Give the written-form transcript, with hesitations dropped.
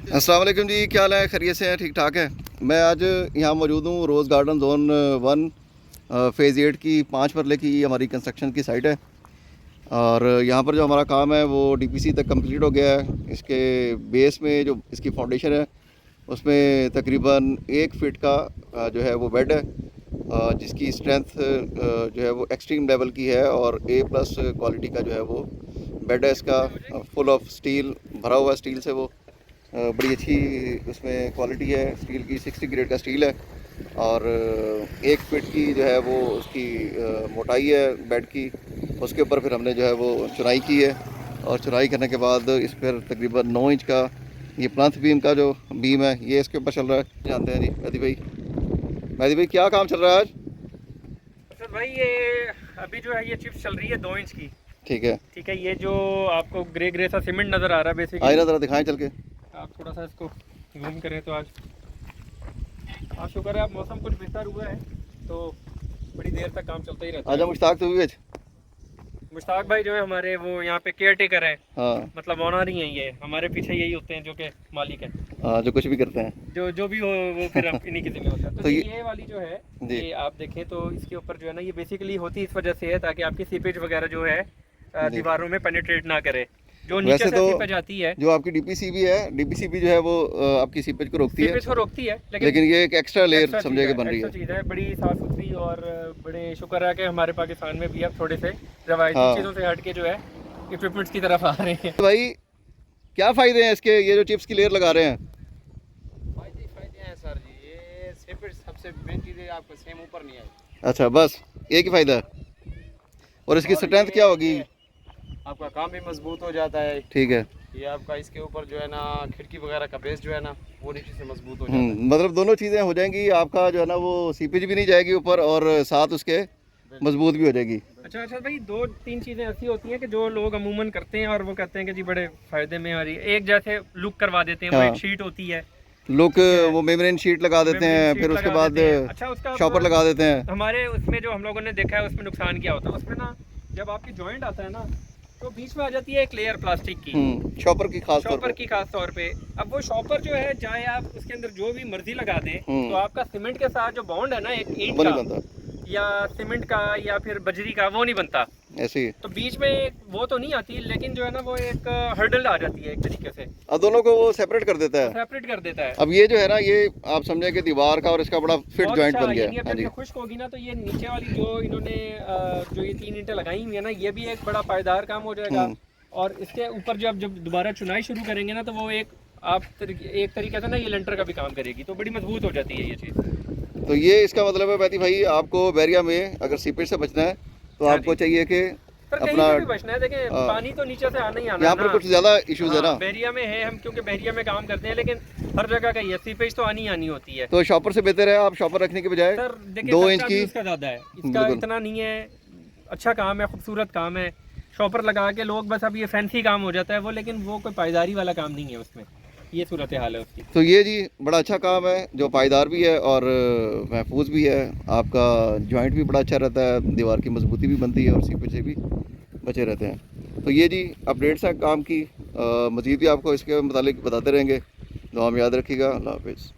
अस्सलाम वालेकुम जी, क्या हाल है? खैरियत से हैं? ठीक ठाक है। मैं आज यहाँ मौजूद हूँ रोज़ गार्डन जोन 1 फ़ेज़ 8 की 5 मरले की हमारी कंस्ट्रक्शन की साइट है। और यहाँ पर जो हमारा काम है वो डीपीसी तक कंप्लीट हो गया है। इसके बेस में जो इसकी फाउंडेशन है उसमें तकरीबन 1 फीट का जो है वो बेड है, जिसकी स्ट्रेंथ जो है वो एक्सट्रीम लेवल की है और A+ क्वालिटी का जो है वो बेड है इसका। फुल ऑफ स्टील भरा हुआ स्टील से वो बड़ी अच्छी उसमें क्वालिटी है। स्टील की 60 ग्रेड का स्टील है और 1 फीट की जो है वो उसकी मोटाई है बेड की। उसके ऊपर फिर हमने जो है वो चुनाई की है और चुनाई करने के बाद इस पर तकरीबन 9 इंच का ये प्लंथ बीम का जो बीम है ये इसके ऊपर चल रहा है। जानते हैं जी मेहदी भाई क्या काम चल रहा है आज? सर भाई ये अभी जो है ये चिप्स चल रही है 2 इंच की। ठीक है, ये जो आपको ग्रे ग्रे सा सीमेंट नज़र आ रहा है बेसिकली। आइए ना ज़रा दिखाएं चल के। आप थोड़ा सा इसको जूम करें तो आज शुक्र है आप मौसम कुछ बेहतर हुआ है तो बड़ी देर तक काम चलता ही रहता है। आजा मुश्ताक तो भी मुश्ताक भाई जो है हमारे वो यहाँ पे केयर टेकर है। हाँ मतलब ओनर ही है, ये हमारे पीछे यही होते हैं जो कि मालिक है। हाँ, जो कुछ भी करते हैं जो भी हो वो फिर इन्हीं के जिम्मे होता है। तो ये वाली जो है ये आप देखें तो इसके ऊपर जो है ना ये बेसिकली होती इस वजह से है ताकि आपकी सीपेज वगैरह जो है दीवारों में पेनिट्रेट ना करे। जो नीचे वैसे से तो सीपेज आती है, जो आपकी डीपीसीबी है, डीपीसीबी जो है वो आपकी सीपेज को रोकती है, सीपेज को रोकती है, लेकिन ये एक एक्स्ट्रा लेयर एक्स्ट्रा समझे के बन रही चीज़ है बड़ी साफ सुथरी। और बड़े शुक्र है कि हमारे पाकिस्तान में भी अब थोड़े से रवायती हाँ। चीज़ों से हट के जो है इक्विपमेंट्स की तरफ आ रहे हैं। तो भाई क्या फ़ायदे हैं इसके, ये जो चिप्स की लेयर लगा रहे हैं? फायदे हैं सर जी। ये सेपरेट सबसे मेन चीज़ है, आपको सेम ऊपर नहीं आएगी। अच्छा, बस एक ही फ़ायदा है। और इसकी स्ट्रेंथ क्या होगी? आपका काम भी मजबूत हो जाता है। ठीक है। ये आपका इसके ऊपर जो है ना खिड़की वगैरह का बेस जो है ना वो नीचे से मजबूत हो जाता है। मतलब दोनों चीज़ें हो जाएंगी, आपका जो है ना वो सीपेज भी नहीं जाएगी ऊपर और साथ उसके मजबूत भी हो जाएगी। अच्छा भाई, 2-3 चीज़ें ऐसी होती हैं कि जो लोग अमूमन करते हैं और वो कहते हैं कि जी बड़े फ़ायदे में आ रही है। एक जैसे लुक करवा देते हैं, वो हाँ। एक शीट होती है, लोग वो मेम्ब्रेन शीट लगा देते हैं, फिर उसके बाद अच्छा उसका शॉपर लगा देते हैं। हमारे उसमें जो हम लोगों ने देखा है उसमें नुकसान क्या होता है, उसमें ना जब आपकी जॉइंट आता है ना तो बीच में आ जाती है एक लेयर प्लास्टिक की, शॉपर की खास तौर पे। अब वो शॉपर जो है चाहे आप उसके अंदर जो भी मर्जी लगा दें तो आपका सीमेंट के साथ जो बॉन्ड है ना एक ईंट का या सीमेंट का या फिर बजरी का वो नहीं बनता ऐसे ही। तो बीच में वो तो नहीं आती, लेकिन जो है ना वो एक हर्डल आ जाती है एक तरीके से। अब दोनों को वो सेपरेट कर देता है। अब ये जो है ना ये आप समझे कि दीवार का और इसका बड़ा फिट जॉइंट बन गया है। हाँ जी। खुश्क होगी ना तो ये नीचे वाली जो इन्होंने जो ये 3 ईंटें लगाई हुई है ना ये भी एक बड़ा पायदार काम हो जाएगा। और इसके ऊपर जब दोबारा चुनाई शुरू करेंगे ना तो वो एक तरीके से ना ये लेंटर का भी काम करेगी तो बड़ी मजबूत हो जाती है ये चीज़। तो ये इसका मतलब है बैती भाई, आपको बैरिया में अगर सीपेज से बचना है तो आपको चाहिए कि अपना भी बचना है। देखें पानी तो नीचे से आना ही आना। यहाँ पर कुछ ज़्यादा इश्यूज है ना। बैरिया में है हम क्योंकि बैरिया में काम करते हैं, लेकिन हर जगह का ये सीपेज तो आनी होती है। तो शॉपर से बेहतर है आप शॉपर रखने के बजाय 2 इंच की। इसका ज़्यादा है, इसका इतना नहीं है। अच्छा काम है, खूबसूरत काम है। शॉपर लगा के लोग बस अब ये फैंसी काम हो जाता है वो, लेकिन वो कोई पायदारी वाला काम नहीं है उसमें। ये सूरत हाल है उसकी। तो ये जी बड़ा अच्छा काम है जो पायदार भी है और महफूज भी है। आपका जॉइंट भी बड़ा अच्छा रहता है, दीवार की मजबूती भी बनती है और सीपेज से भी बचे रहते हैं। तो ये जी अपडेट्स हैं काम की। मज़ीद भी आपको इसके मुतालिक बताते रहेंगे। दुआ में याद रखिएगा। अल्लाह हाफिज़।